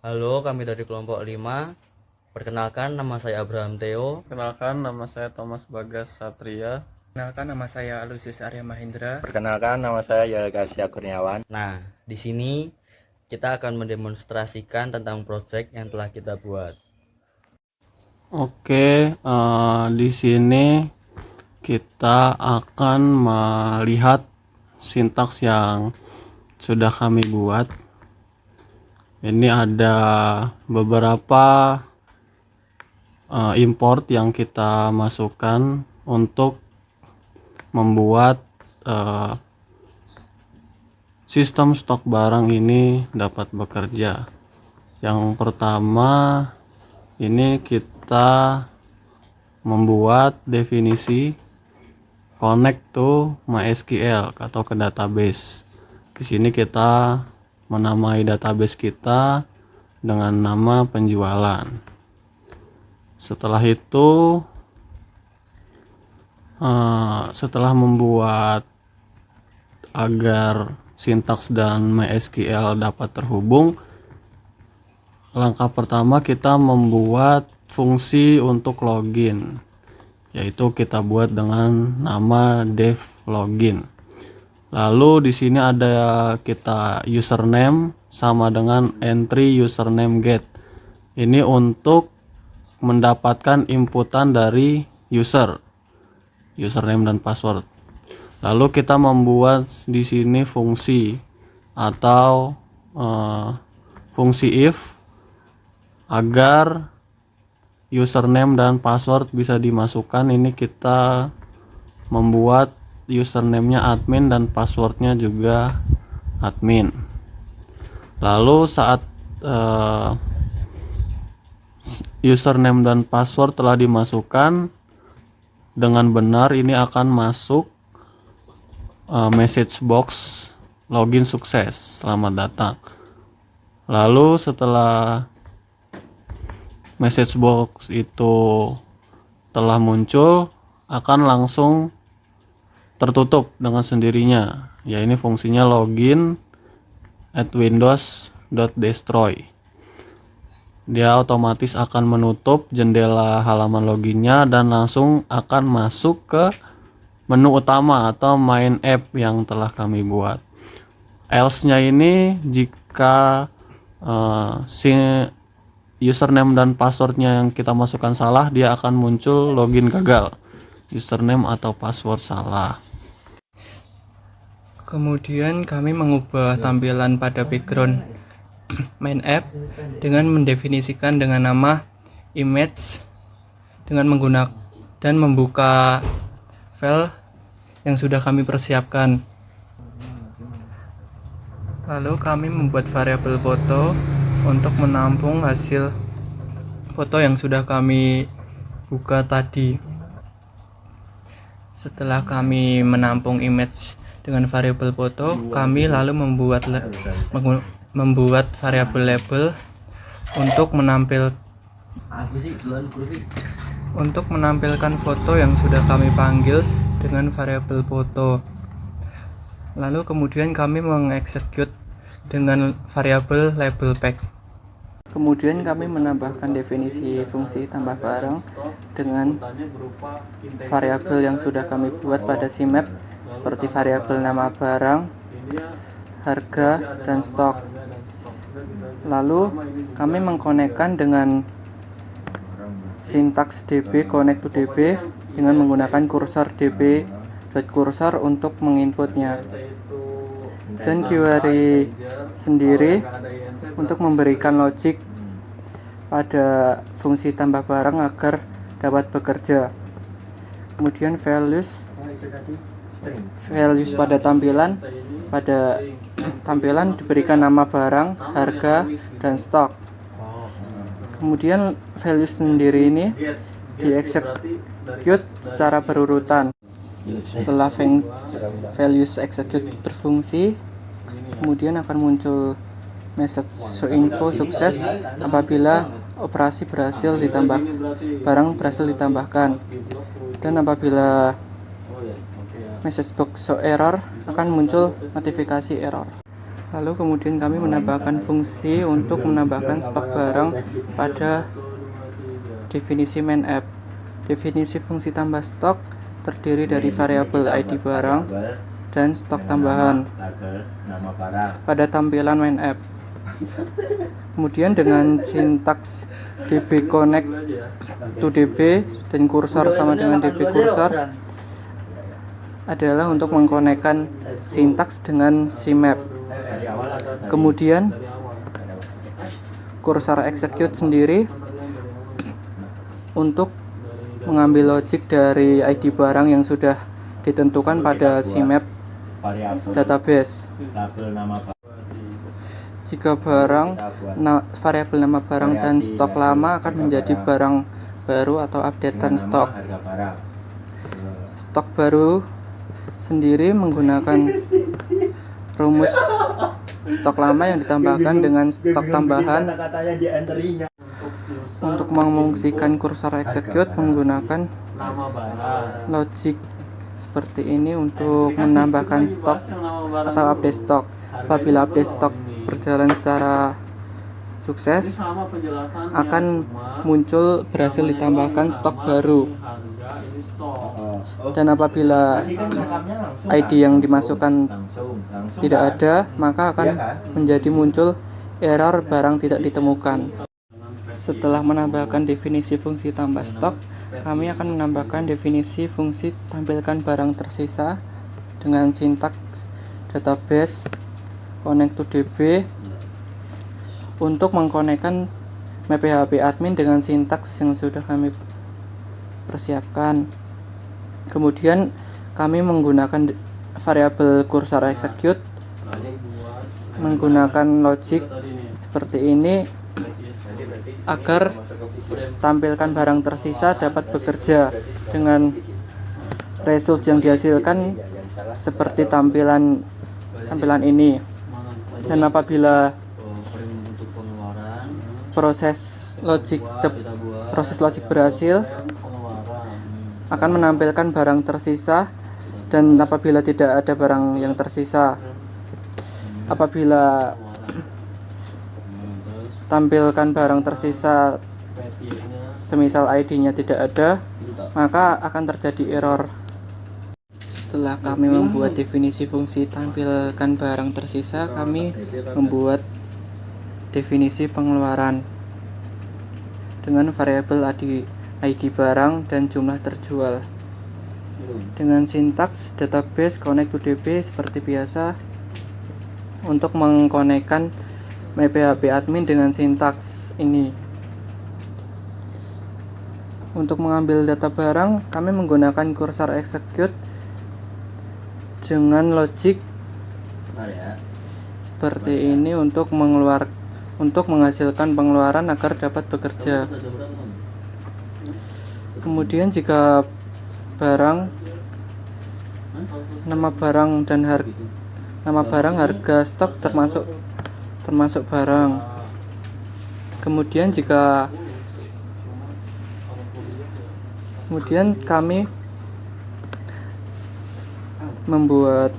Halo, kami dari kelompok 5. Perkenalkan, nama saya Abraham Theo. Perkenalkan, nama saya Thomas Bagas Satria. Perkenalkan, nama saya Alusius Arya Mahendra. Perkenalkan, nama saya Yelgasya Kurniawan. Nah, di sini kita akan mendemonstrasikan tentang proyek yang telah kita buat. Oke, di sini kita akan melihat sintaks yang sudah kami buat. Ini ada beberapa import yang kita masukkan untuk membuat sistem stok barang ini dapat bekerja. Yang pertama, ini kita membuat definisi connect to MySQL atau ke database. Di sini kita menamai database kita dengan nama penjualan. Setelah itu, setelah membuat agar sintaks dan MySQL dapat terhubung, langkah pertama kita membuat fungsi untuk login, yaitu kita buat dengan nama dev login. Lalu di sini ada kita username sama dengan entry username get. Ini untuk mendapatkan inputan dari username dan password. Lalu kita membuat di sini fungsi atau fungsi if agar username dan password bisa dimasukkan. Ini kita membuat username-nya admin dan passwordnya juga admin. Lalu saat username dan password telah dimasukkan dengan benar, ini akan masuk message box login sukses, selamat datang. Lalu setelah message box itu telah muncul, akan langsung tertutup dengan sendirinya. Ya, ini fungsinya login at windows.destroy. Dia otomatis akan menutup jendela halaman loginnya dan langsung akan masuk ke menu utama atau main app yang telah kami buat. Else-nya ini jika username dan passwordnya yang kita masukkan salah, dia akan muncul login gagal, username atau password salah. Kemudian kami mengubah tampilan pada background main app dengan mendefinisikan dengan nama image dengan menggunakan dan membuka file yang sudah kami persiapkan. Lalu kami membuat variabel foto untuk menampung hasil foto yang sudah kami buka tadi. Setelah kami menampung image dengan variabel foto, kami lalu membuat variabel label untuk menampilkan foto yang sudah kami panggil dengan variabel foto. Lalu kemudian kami mengeksekut dengan variabel label pack. Kemudian kami menambahkan definisi fungsi tambah barang dengan variabel yang sudah kami buat pada CMap, seperti variabel nama barang, harga, dan stok. Lalu kami mengkonekkan dengan sintaks db connect to db dengan menggunakan kursor db.cursor untuk menginputnya, dan query sendiri untuk memberikan logic pada fungsi tambah barang agar dapat bekerja. Kemudian values pada tampilan diberikan nama barang, harga, dan stok. Kemudian values sendiri ini dieksekut secara berurutan. Setelah values execute berfungsi, kemudian akan muncul message show info sukses apabila operasi barang berhasil ditambahkan, dan apabila message box show error akan muncul notifikasi error. Lalu kemudian kami menambahkan fungsi untuk menambahkan stok barang pada definisi main app. Definisi fungsi tambah stok terdiri dari variabel ID barang dan stok tambahan nama barang. pada tampilan main app. Kemudian dengan sintaks db connect to db dan kursor sama dengan db kursor adalah untuk mengkonekkan sintaks dengan CMap. Kemudian kursor execute sendiri untuk mengambil logic dari ID barang yang sudah ditentukan pada CMap Variabel database. label nama barang. Jika variabel nama barang dan stok lama akan menjadi barang baru atau updatean Nama stok. harga barang. Stok baru sendiri menggunakan rumus stok lama yang ditambahkan dengan stok tambahan. Kata-katanya di enterinya. Untuk memfungsikan kursor execute menggunakan logic seperti ini untuk menambahkan stok atau update stok. Apabila update stok berjalan secara sukses, akan muncul berhasil ditambahkan stok baru. Dan apabila ID yang dimasukkan tidak ada, maka akan menjadi muncul error barang tidak ditemukan. Setelah menambahkan definisi fungsi tambah stok, kami akan menambahkan definisi fungsi tampilkan barang tersisa dengan sintaks database connect to db untuk mengkonekkan mphp admin dengan sintaks yang sudah kami persiapkan. Kemudian kami menggunakan variabel kursor execute menggunakan logic seperti ini agar tampilkan barang tersisa dapat bekerja dengan result yang dihasilkan seperti tampilan ini. Dan apabila proses logik berhasil, akan menampilkan barang tersisa. Dan apabila tidak ada barang yang tersisa, apabila tampilkan barang tersisa semisal ID-nya tidak ada, maka akan terjadi error. Setelah kami membuat definisi fungsi tampilkan barang tersisa, kami membuat definisi pengeluaran dengan variabel ID barang dan jumlah terjual dengan sintaks database connect to db seperti biasa untuk mengkonekkan mphp admin dengan sintaks ini. Untuk mengambil data barang, kami menggunakan kursor execute dengan logic seperti ini untuk menghasilkan pengeluaran agar dapat bekerja. Kemudian jika nama barang harga stok termasuk barang. Kemudian kami membuat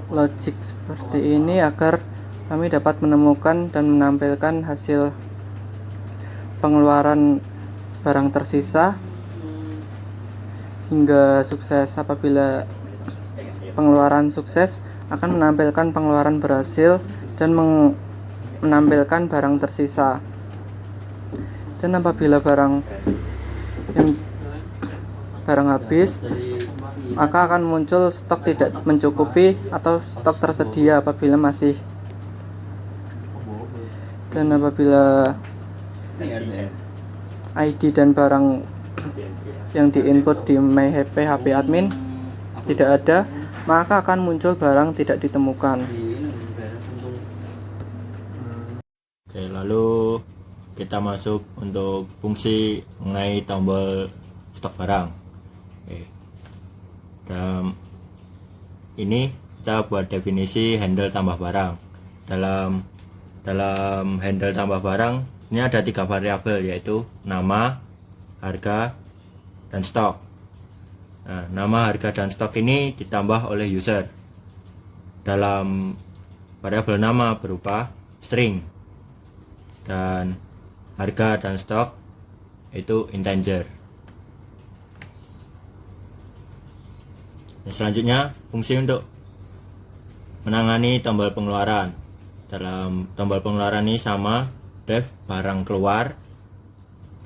logic seperti ini agar kami dapat menemukan dan menampilkan hasil pengeluaran barang tersisa hingga sukses. Apabila pengeluaran sukses, akan menampilkan pengeluaran berhasil dan menampilkan barang tersisa. Dan apabila barang habis, maka akan muncul stok tidak mencukupi atau stok tersedia apabila masih. Dan apabila ID dan barang yang diinput di MyPHP admin tidak ada, maka akan muncul barang tidak ditemukan. Oke, lalu kita masuk untuk fungsi mengenai tombol stok barang. Oke. Dalam ini kita buat definisi handle tambah barang. Dalam handle tambah barang ini ada 3 variabel, yaitu nama, harga, dan stok. Nah, nama, harga, dan stok ini ditambah oleh user. Dalam variabel nama berupa string, dan harga dan stok itu integer. Dan selanjutnya fungsi untuk menangani tombol pengeluaran. Dalam tombol pengeluaran ini sama def barang keluar,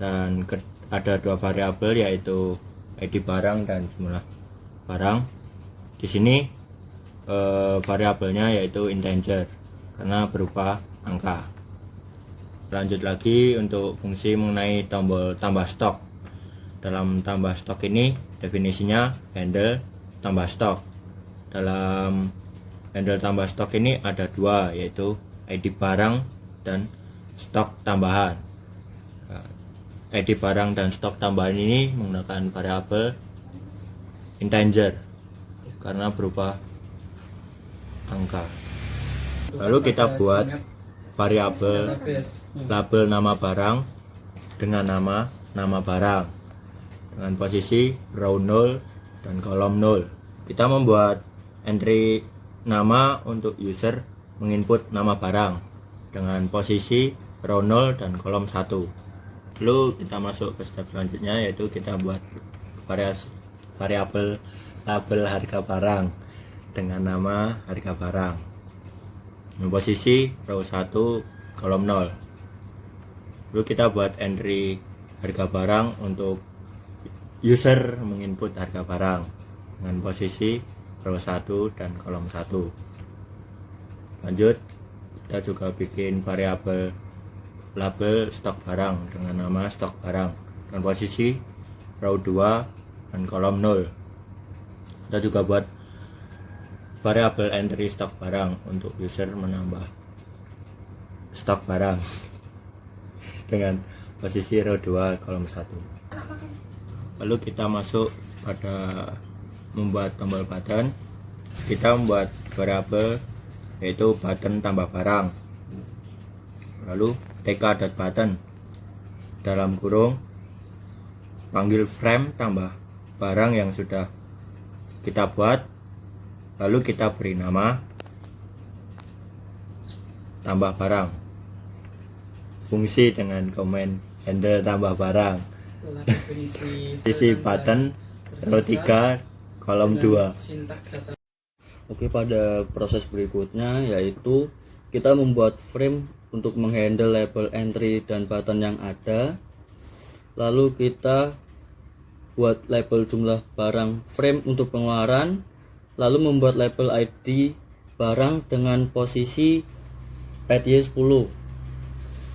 dan ada dua variabel yaitu ID barang dan jumlah barang. Di sini variabelnya yaitu integer karena berupa angka. Lanjut lagi untuk fungsi mengenai tombol tambah stok. Dalam tambah stok ini definisinya handle tambah stok. Dalam handle tambah stok ini ada dua, yaitu ID barang dan stok tambahan. ID barang dan stok tambahan ini menggunakan variabel integer karena berupa angka. Lalu kita buat variabel label nama barang dengan nama barang dengan posisi row 0 dan kolom 0. Kita membuat entry nama untuk user menginput nama barang dengan posisi row 0 dan kolom 1. Lalu kita masuk ke step selanjutnya, yaitu kita buat variabel label harga barang dengan nama harga barang dengan posisi row 1 kolom 0. Lalu kita buat entry harga barang untuk user menginput harga barang dengan posisi row 1 dan kolom 1. Lanjut, kita juga bikin variabel label stok barang dengan nama stok barang dengan posisi row 2 dan kolom 0. Kita juga buat variabel entry stok barang untuk user menambah stok barang dengan posisi row 2 kolom 1. Lalu kita masuk pada membuat tombol button. Kita membuat variabel yaitu button tambah barang, lalu tk.button dalam kurung panggil frame tambah barang yang sudah kita buat, lalu kita beri nama tambah barang, fungsi dengan komen handle tambah barang, isi button row 3 kolom 2. Oke, pada proses berikutnya yaitu kita membuat frame untuk menghandle label entry dan button yang ada. Lalu kita buat label jumlah barang frame untuk pengeluaran, lalu membuat label ID barang dengan posisi PY10.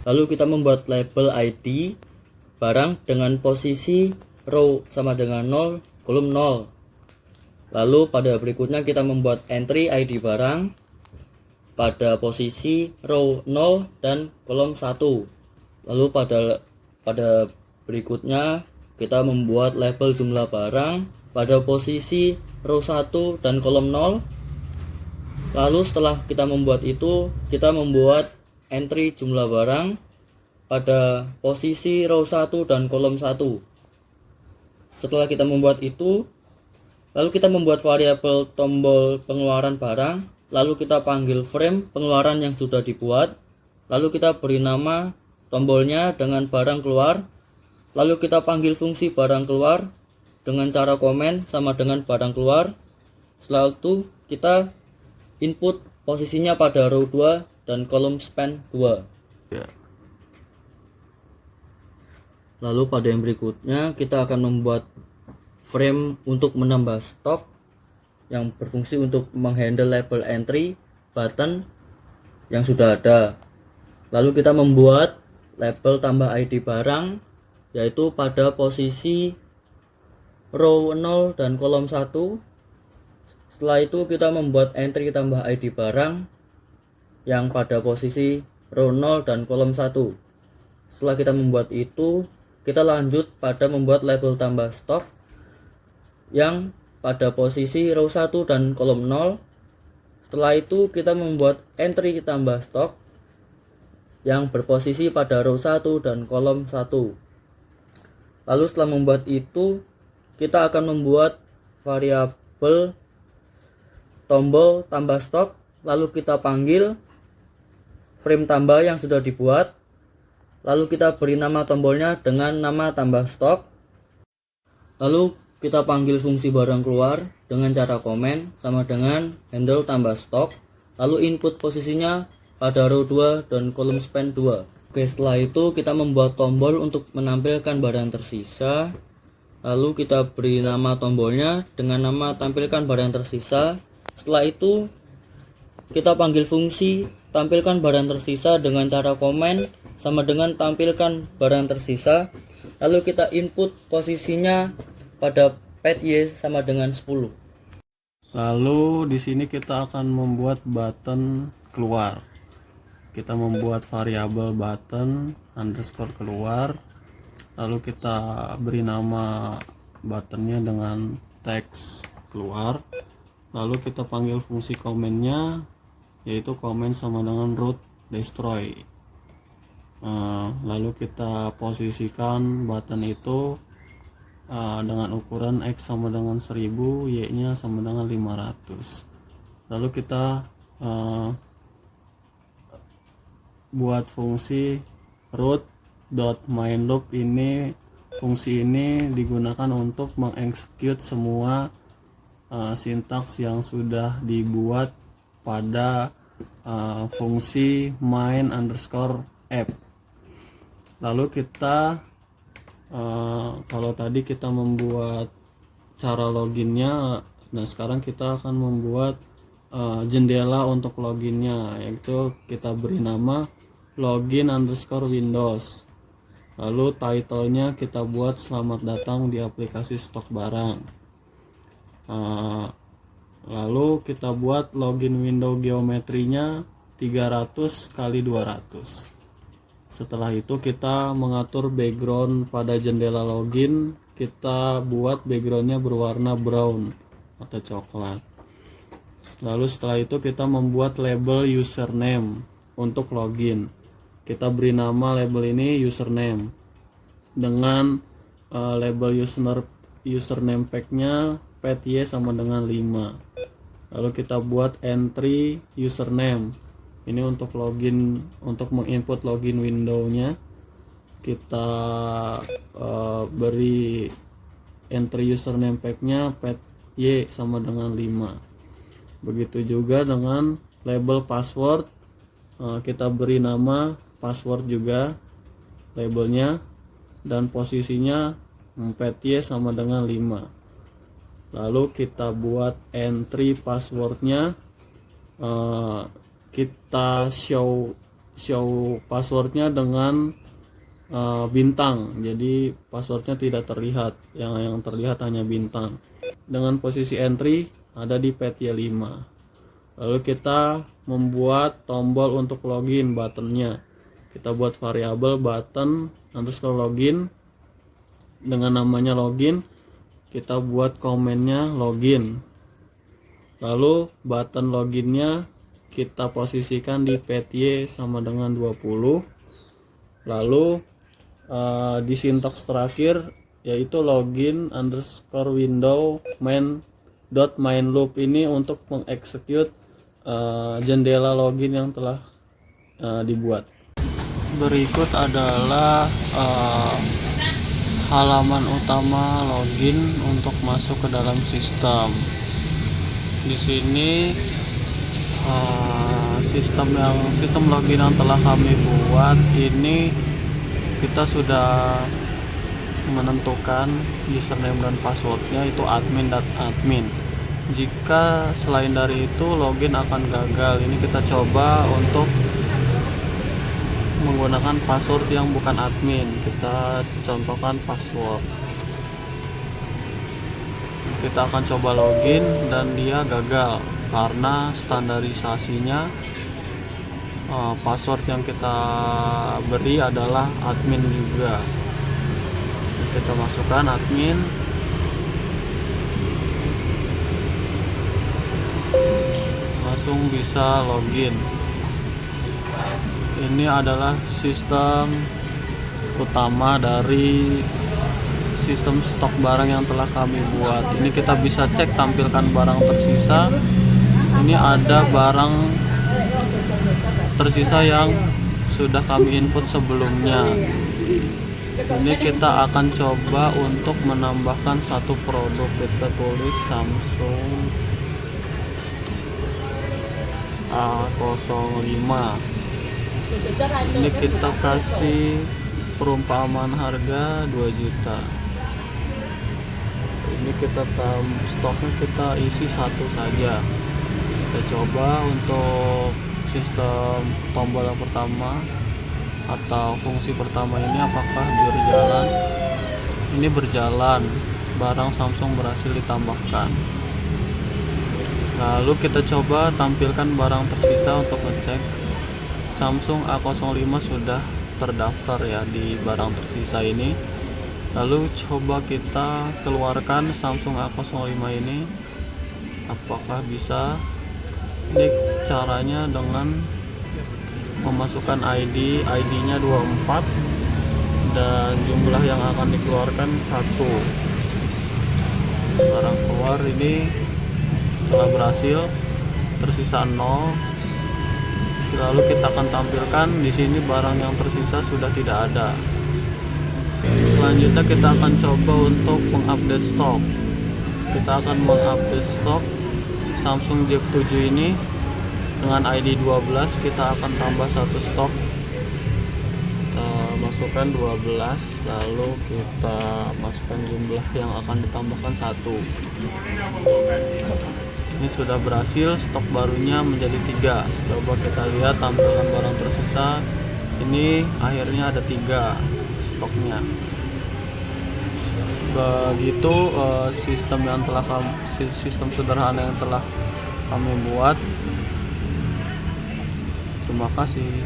Lalu kita membuat label ID barang dengan posisi row sama dengan 0, kolom 0. Lalu pada berikutnya kita membuat entry ID barang pada posisi row 0 dan kolom 1. Lalu pada berikutnya kita membuat label jumlah barang pada posisi row 1 dan kolom 0. Lalu setelah kita membuat itu, kita membuat entry jumlah barang pada posisi row 1 dan kolom 1. Setelah kita membuat itu, lalu kita membuat variabel tombol pengeluaran barang, lalu kita panggil frame pengeluaran yang sudah dibuat, lalu kita beri nama tombolnya dengan barang keluar, lalu kita panggil fungsi barang keluar dengan cara komen sama dengan barang keluar. Setelah itu kita input posisinya pada row 2 dan kolom span 2. Ya. Lalu pada yang berikutnya kita akan membuat frame untuk menambah stok yang berfungsi untuk menghandle label entry button yang sudah ada. Lalu kita membuat label tambah ID barang yaitu pada posisi row 0 dan kolom 1. Setelah itu kita membuat entry tambah ID barang yang pada posisi row 0 dan kolom 1. Setelah kita membuat itu, kita lanjut pada membuat label tambah stok yang pada posisi row 1 dan kolom 0. Setelah itu kita membuat entry tambah stok yang berposisi pada row 1 dan kolom 1. Lalu setelah membuat itu, kita akan membuat variabel tombol tambah stok lalu kita panggil frame tambah yang sudah dibuat, lalu kita beri nama tombolnya dengan nama tambah stok, lalu kita panggil fungsi barang keluar dengan cara komen sama dengan handle tambah stok, lalu input posisinya pada row 2 dan kolom span 2. Oke, setelah itu kita membuat tombol untuk menampilkan barang tersisa, lalu kita beri nama tombolnya dengan nama tampilkan barang tersisa. Setelah itu kita panggil fungsi tampilkan barang tersisa dengan cara komen sama dengan tampilkan barang tersisa, lalu kita input posisinya pada pet Y sama dengan 10. Lalu di sini kita akan membuat button keluar. Kita membuat variabel button underscore keluar, lalu kita beri nama buttonnya dengan teks keluar, lalu kita panggil fungsi komennya yaitu komen sama dengan root destroy. Lalu kita posisikan button itu dengan ukuran X sama dengan 1000, Y nya sama dengan 500. Lalu kita buat fungsi root.mainLoop ini. Fungsi ini digunakan untuk mengeksekut semua sintaks yang sudah dibuat pada fungsi main underscore app. Lalu kita kalau tadi kita membuat cara loginnya, nah sekarang kita akan membuat jendela untuk loginnya, yaitu kita beri nama login underscore windows, lalu titlenya kita buat selamat datang di aplikasi stok barang. Lalu kita buat login window geometrinya 300 kali 200. Setelah itu kita mengatur background pada jendela login, kita buat backgroundnya berwarna brown atau coklat. Lalu setelah itu kita membuat label username untuk login. Kita beri nama label ini username dengan label username packnya pet Y sama dengan 5. Lalu kita buat entry username ini untuk login, untuk menginput login window-nya. Kita beri entry username packnya pet Y sama dengan 5. Begitu juga dengan label password, kita beri nama password juga labelnya, dan posisinya pet Y sama dengan 5. Lalu kita buat entry passwordnya, kita show passwordnya dengan bintang, jadi passwordnya tidak terlihat, yang terlihat hanya bintang, dengan posisi entry ada di pet Y 5. Lalu kita membuat tombol untuk login buttonnya. Kita buat variabel button underscore login dengan namanya login. Kita buat komennya login. Lalu button loginnya kita posisikan di pet Y sama dengan 20. Lalu di sintaks terakhir yaitu login underscore window main.mainLoop ini untuk mengeksekut jendela login yang telah dibuat. Berikut adalah halaman utama login untuk masuk ke dalam sistem. Di sini sistem login yang telah kami buat ini, kita sudah menentukan username dan passwordnya itu admin.admin. Jika selain dari itu login akan gagal, ini kita coba untuk menggunakan password yang bukan admin. Kita contohkan password. Kita akan coba login dan dia gagal karena standarisasinya password yang kita beri adalah admin juga. Kita masukkan admin, langsung bisa login. Ini adalah sistem utama dari sistem stok barang yang telah kami buat. Ini kita bisa cek tampilkan barang tersisa. ini ada barang tersisa yang sudah kami input sebelumnya. Ini kita akan coba untuk menambahkan satu produk. Kita tulis Samsung A05. Ini kita kasih perumpamaan harga 2 juta. Ini kita stoknya kita isi satu saja. Kita coba untuk sistem tombol yang pertama atau fungsi pertama ini apakah berjalan. Ini berjalan, barang Samsung berhasil ditambahkan. Lalu kita coba tampilkan barang tersisa untuk ngecek. Samsung A05 sudah terdaftar ya di barang tersisa ini. Lalu coba kita keluarkan Samsung A05 ini, apakah bisa. Ini caranya dengan memasukkan ID-nya 24 dan jumlah yang akan dikeluarkan 1. Barang keluar ini telah berhasil, tersisa 0. Lalu kita akan tampilkan di sini barang yang tersisa sudah tidak ada. Selanjutnya kita akan coba untuk mengupdate stok. Kita akan mengupdate stok Samsung J 7 ini dengan ID 12. Kita akan tambah satu stok. Kita masukkan 12, lalu kita masukkan jumlah yang akan ditambahkan 1. Ini sudah berhasil, stok barunya menjadi 3. Coba kita lihat tampilan barang tersisa. Ini akhirnya ada 3 stoknya. Begitu sistem sederhana yang telah kami buat. Terima kasih.